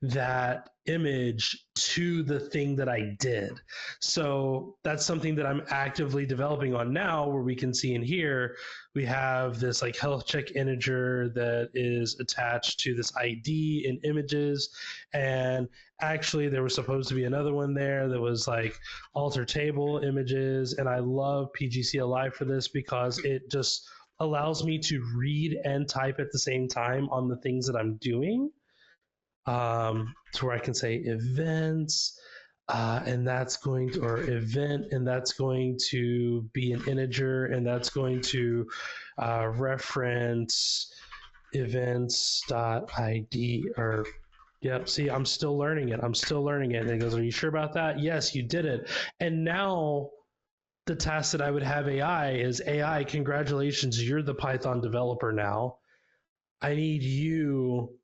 that image to the thing that I did. So that's something that I'm actively developing on now, where we can see in here, we have this like health check integer that is attached to this ID in images. And actually there was supposed to be another one there that was like alter table images. And I love PGCLI for this because it just allows me to read and type at the same time on the things that I'm doing. To where I can say events, and that's going to, or event, and that's going to be an integer, and that's going to reference events.id, or yep, see, I'm still learning it. And it goes, are you sure about that? Yes, you did it. And now the task that I would have AI is, AI, congratulations, you're the Python developer now. I need you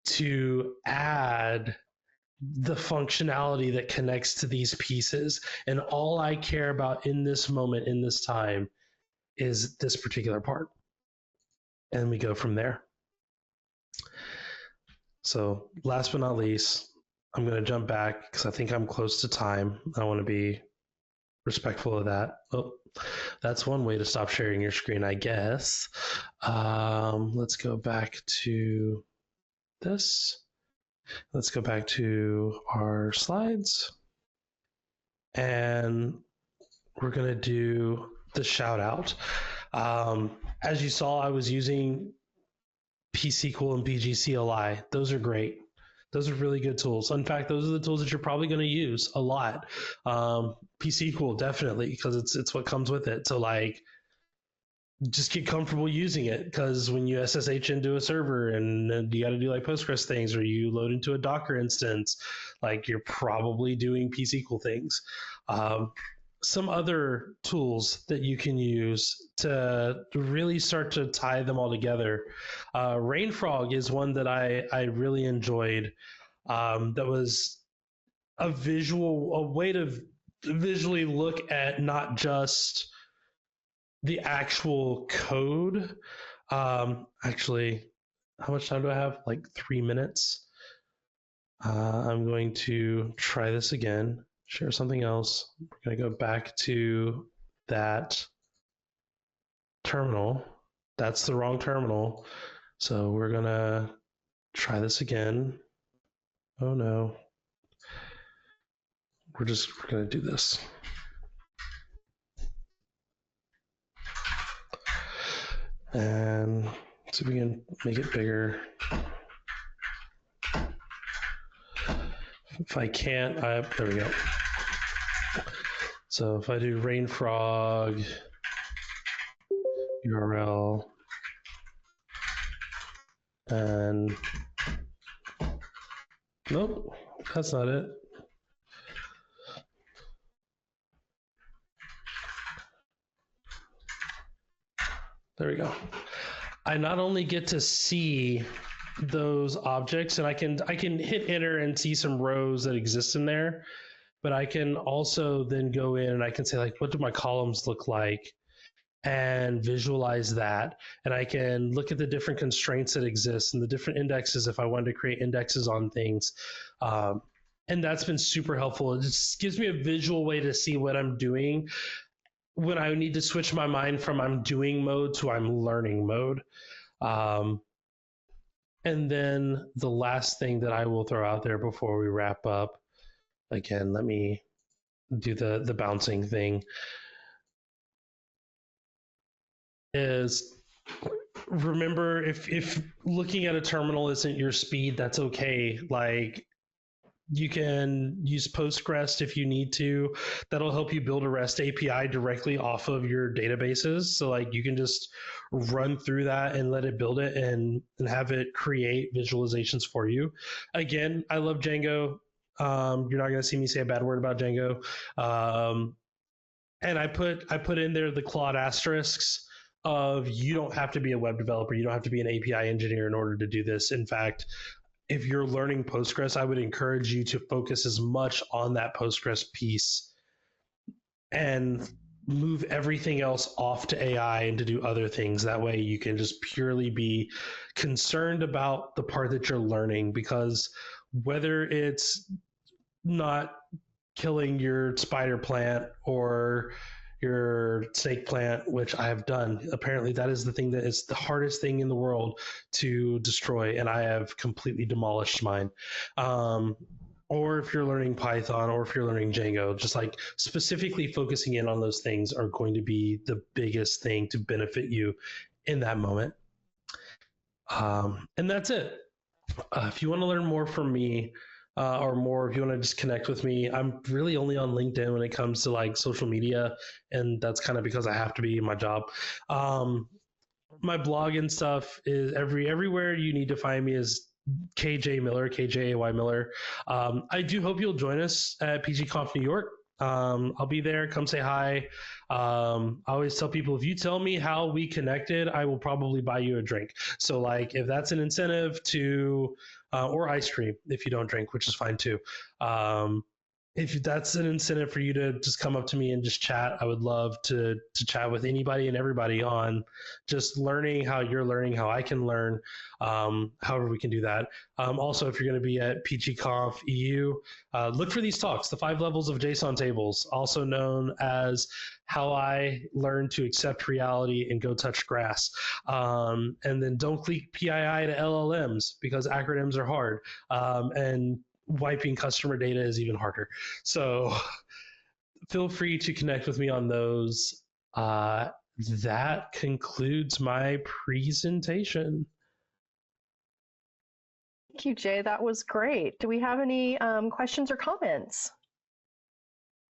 to add the functionality that connects to these pieces. And all I care about in this moment, in this time, is this particular part. And we go from there. So last but not least, I'm going to jump back because I think I'm close to time. I want to be respectful of that. Oh, that's one way to stop sharing your screen, I guess. Let's go back to this. Let's go back to our slides. And we're going to do the shout out. As you saw, I was using PSQL and PGCLI. Those are great. Those are really good tools. In fact, those are the tools that you're probably going to use a lot. PSQL, definitely, because it's what comes with it. So like, just get comfortable using it, because when you SSH into a server and you got to do like Postgres things, or you load into a Docker instance, like you're probably doing PSQL things. Some other tools that you can use to really start to tie them all together. Rainfrog is one that I really enjoyed. That was a way to visually look at not just the actual code. Actually, how much time do I have? Like 3 minutes. I'm going to try this again, share something else. We're going to go back to that terminal. That's the wrong terminal. So we're going to try this again. Oh no. We're going to do this. And see if we can make it bigger. If I can't, there we go. So if I do rainfrog URL and nope, that's not it. There we go. I not only get to see those objects, and I can hit enter and see some rows that exist in there, but I can also then go in and I can say, like, what do my columns look like, and visualize that. And I can look at the different constraints that exist and the different indexes if I wanted to create indexes on things. And that's been super helpful. It just gives me a visual way to see what I'm doing when I need to switch my mind from I'm doing mode to I'm learning mode. And then the last thing that I will throw out there before we wrap up, again, let me do the bouncing thing, is remember, if looking at a terminal isn't your speed, that's okay. Like, you can use Postgres if you need to. That'll help you build a REST API directly off of your databases. So like, you can just run through that and let it build it and have it create visualizations for you. Again, I love Django. You're not going to see me say a bad word about Django. And I put in there the Claude asterisks of, you don't have to be a web developer. You don't have to be an API engineer in order to do this. In fact, if you're learning Postgres, I would encourage you to focus as much on that Postgres piece and move everything else off to AI and to do other things. That way you can just purely be concerned about the part that you're learning, because whether it's not killing your spider plant or your snake plant, which I have done. Apparently that is the thing that is the hardest thing in the world to destroy, and I have completely demolished mine. Or if you're learning Python, or if you're learning Django, just like specifically focusing in on those things are going to be the biggest thing to benefit you in that moment. And that's it. If you want to learn more from me, or more, if you want to just connect with me, I'm really only on LinkedIn when it comes to like social media, and that's kind of because I have to be in my job. My blog and stuff is everywhere you need to find me is KJ Miller, KJAY Miller. I do hope you'll join us at PGConf New York. I'll be there. Come say hi. I always tell people, if you tell me how we connected, I will probably buy you a drink. So like if that's an incentive to, or ice cream if you don't drink, which is fine too. If that's an incentive for you to just come up to me and just chat, I would love to chat with anybody and everybody on just learning how you're learning, how I can learn, however we can do that. Also, if you're going to be at PGConf EU, look for these talks, the 5 levels of JSON tables, also known as how I learned to accept reality and go touch grass. And then don't click PII to LLMs because acronyms are hard. And wiping customer data is even harder. So feel free to connect with me on those. That concludes my presentation. Thank you, Jay. That was great. Do we have any questions or comments?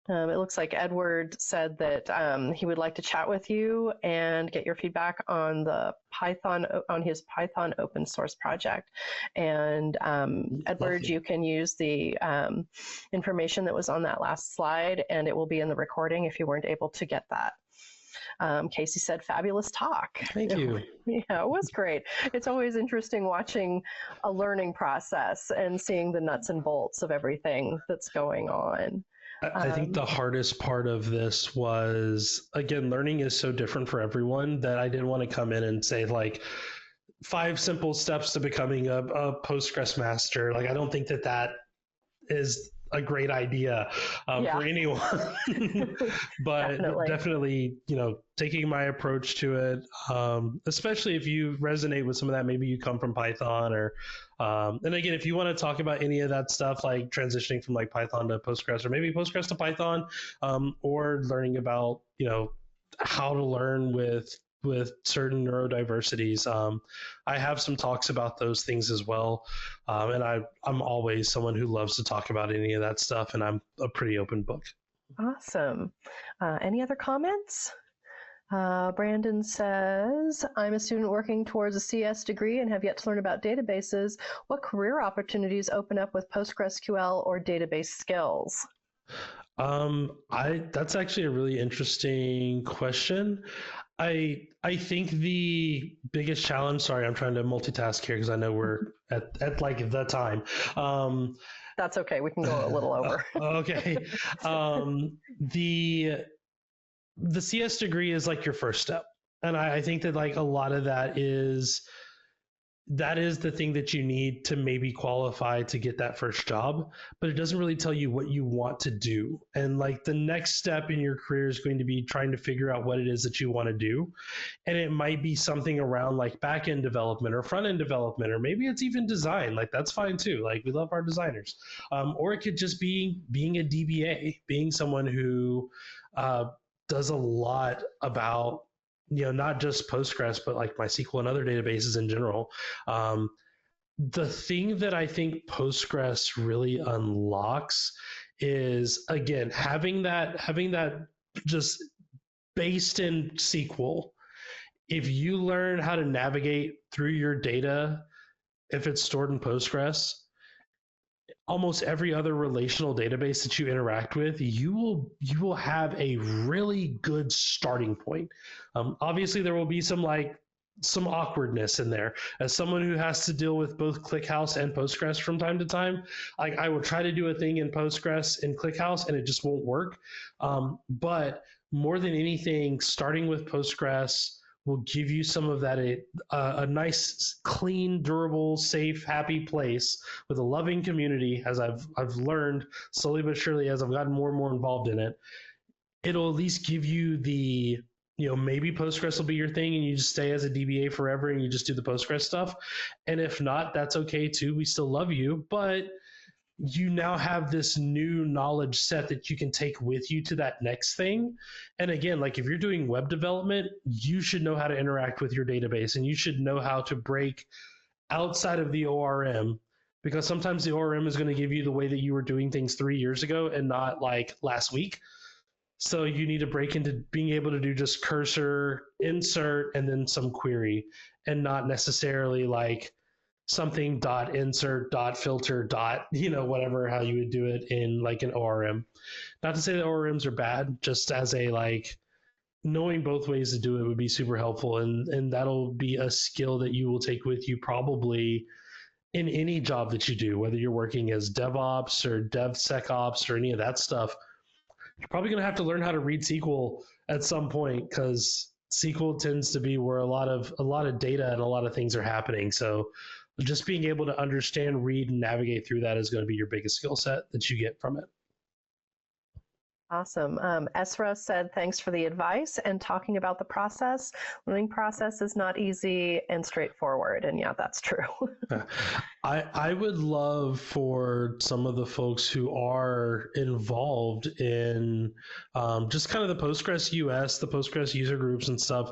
It looks like Edward said that he would like to chat with you and get your feedback on his Python open source project. And Edward, you can use the information that was on that last slide, and it will be in the recording if you weren't able to get that. Casey said, fabulous talk. Thank you. Yeah, it was great. It's always interesting watching a learning process and seeing the nuts and bolts of everything that's going on. I think the hardest part of this was, again, learning is so different for everyone that I didn't want to come in and say like 5 simple steps to becoming a Postgres master. Like, I don't think that is a great idea for anyone. But definitely, taking my approach to it, especially if you resonate with some of that, maybe you come from Python or, and again, if you want to talk about any of that stuff, like transitioning from like Python to Postgres or maybe Postgres to Python, or learning about, how to learn with certain neurodiversities. I have some talks about those things as well. And I'm always someone who loves to talk about any of that stuff, and I'm a pretty open book. Awesome. Any other comments? Brandon says, I'm a student working towards a CS degree and have yet to learn about databases. What career opportunities open up with PostgreSQL or database skills? That's actually a really interesting question. I think the biggest challenge, sorry, I'm trying to multitask here because I know we're at like the time. That's okay. We can go a little over. Okay. The CS degree is like your first step. And I think that like a lot of that is the thing that you need to maybe qualify to get that first job, but it doesn't really tell you what you want to do. And like the next step in your career is going to be trying to figure out what it is that you want to do. And it might be something around like back-end development or front-end development, or maybe it's even design. Like that's fine too. Like we love our designers. Or it could just be being a DBA, being someone who does a lot about not just Postgres, but like MySQL and other databases in general. The thing that I think Postgres really unlocks is, again, having that just based in SQL. If you learn how to navigate through your data, if it's stored in Postgres, almost every other relational database that you interact with, you will have a really good starting point. Obviously, there will be some awkwardness in there. As someone who has to deal with both ClickHouse and Postgres from time to time, I will try to do a thing in Postgres in ClickHouse and it just won't work. But more than anything, starting with Postgres will give you some of that, a nice, clean, durable, safe, happy place with a loving community. As I've learned slowly but surely as I've gotten more and more involved in it, it'll at least give you the, maybe Postgres will be your thing and you just stay as a DBA forever and you just do the Postgres stuff. And if not, that's okay too. We still love you, but you now have this new knowledge set that you can take with you to that next thing. And again, like if you're doing web development, you should know how to interact with your database and you should know how to break outside of the ORM, because sometimes the ORM is going to give you the way that you were doing things 3 years ago and not like last week. So you need to break into being able to do just cursor, insert, and then some query, and not necessarily like something dot insert dot filter dot, whatever, how you would do it in like an ORM. Not to say that ORMs are bad, just as a like knowing both ways to do it would be super helpful. And that'll be a skill that you will take with you probably in any job that you do, whether you're working as DevOps or DevSecOps or any of that stuff. You're probably going to have to learn how to read SQL at some point, because SQL tends to be where a lot of data and a lot of things are happening. So just being able to understand, read, and navigate through that is going to be your biggest skill set that you get from it. Awesome. Esra said, thanks for the advice and talking about the process. Learning process is not easy and straightforward. And yeah, that's true. I would love for some of the folks who are involved in just kind of the Postgres US, the Postgres user groups and stuff,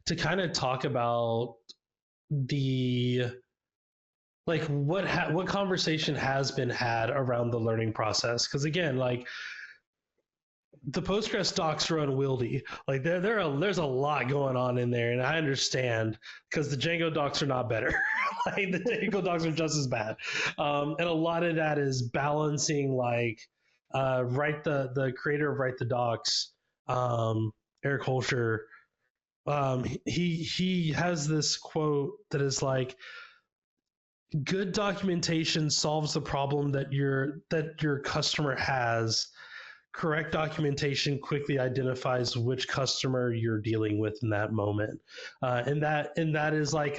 to kind of talk about the like what conversation has been had around the learning process. Because again, like the Postgres docs are unwieldy. Like there's a lot going on in there, and I understand, because the Django docs are not better. Like the Django docs are just as bad, and a lot of that is balancing. Like the creator of Write the Docs, Eric Holscher, he has this quote that is like, good documentation solves the problem that your customer has. Correct documentation quickly identifies which customer you're dealing with in that moment, and that is like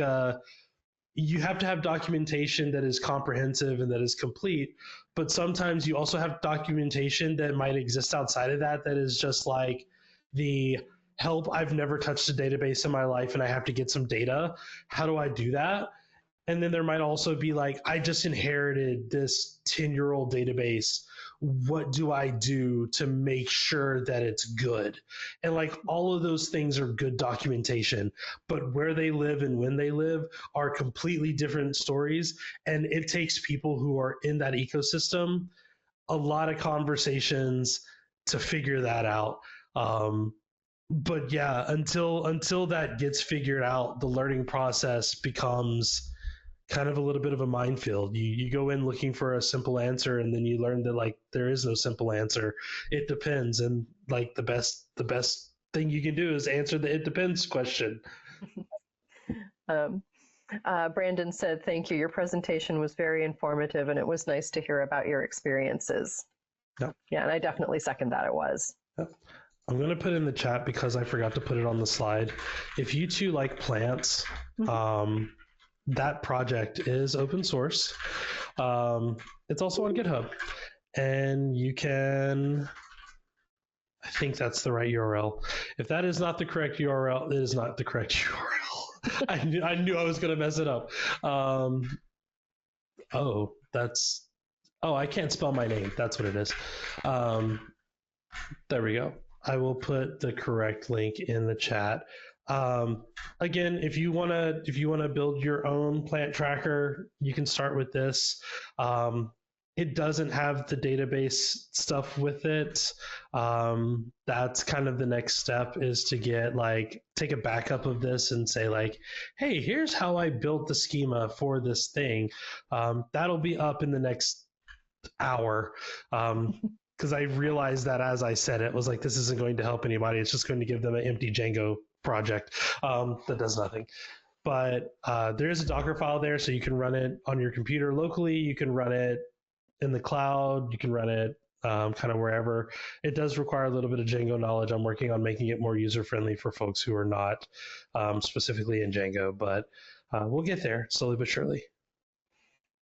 you have to have documentation that is comprehensive and that is complete. But sometimes you also have documentation that might exist outside of that is just like the help. I've never touched a database in my life and I have to get some data. How do I do that? And then there might also be like, I just inherited this 10-year-old database. What do I do to make sure that it's good? And like all of those things are good documentation, but where they live and when they live are completely different stories. And it takes people who are in that ecosystem a lot of conversations to figure that out. But yeah, until that gets figured out, the learning process becomes kind of a little bit of a minefield. You go in looking for a simple answer, and then you learn that like there is no simple answer. It depends, and like the best thing you can do is answer the "it depends" question. Brandon said, thank you. Your presentation was very informative, and it was nice to hear about your experiences. Yep. Yeah, and I definitely second that. It was. Yep. I'm going to put in the chat, because I forgot to put it on the slide. If you two like plants, that project is open source. It's also on GitHub, and you can, I think that's the right URL. If that is not the correct URL, it is not the correct URL. I knew I was going to mess it up. I can't spell my name. That's what it is. There we go. I will put the correct link in the chat. Again, if you want to build your own plant tracker, you can start with this. It doesn't have the database stuff with it. That's kind of the next step, is to take a backup of this and say like, hey, here's how I built the schema for this thing. That'll be up in the next hour. Because I realized that as I said it, was like, this isn't going to help anybody. It's just going to give them an empty Django project that does nothing. But there is a Docker file there, so you can run it on your computer locally. You can run it in the cloud. You can run it kind of wherever. It does require a little bit of Django knowledge. I'm working on making it more user-friendly for folks who are not specifically in Django, but we'll get there slowly but surely.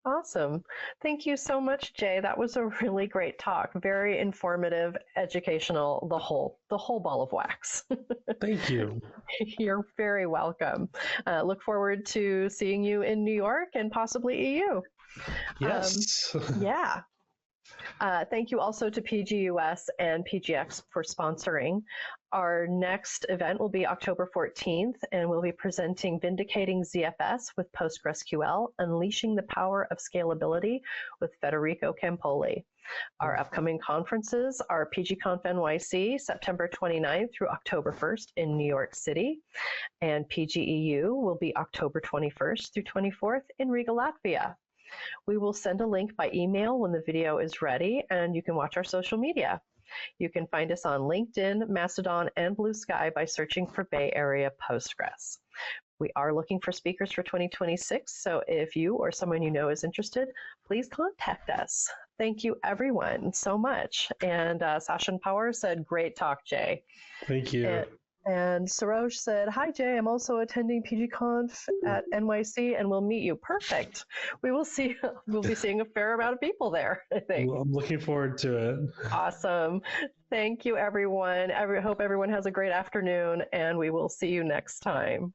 Awesome. Thank you so much, Jay. That was a really great talk. Very informative, educational, the whole ball of wax. Thank you. You're very welcome. Look forward to seeing you in New York and possibly EU. Yes. Yeah. Thank you also to PGUS and PGX for sponsoring. Our next event will be October 14th, and we'll be presenting Vindicating ZFS with PostgreSQL, Unleashing the Power of Scalability with Federico Campoli. Our upcoming conferences are PGConf NYC, September 29th through October 1st in New York City, and PGEU will be October 21st through 24th in Riga, Latvia. We will send a link by email when the video is ready, and you can watch our social media. You can find us on LinkedIn, Mastodon, and Blue Sky by searching for Bay Area Postgres. We are looking for speakers for 2026, so if you or someone you know is interested, please contact us. Thank you, everyone, so much. And Sasha Power said, great talk, Jay. Thank you. And Saroj said, hi, Jay, I'm also attending PGConf at NYC, and we'll meet you. Perfect. We'll be seeing a fair amount of people there, I think. Well, I'm looking forward to it. Awesome. Thank you, everyone. I hope everyone has a great afternoon, and we will see you next time.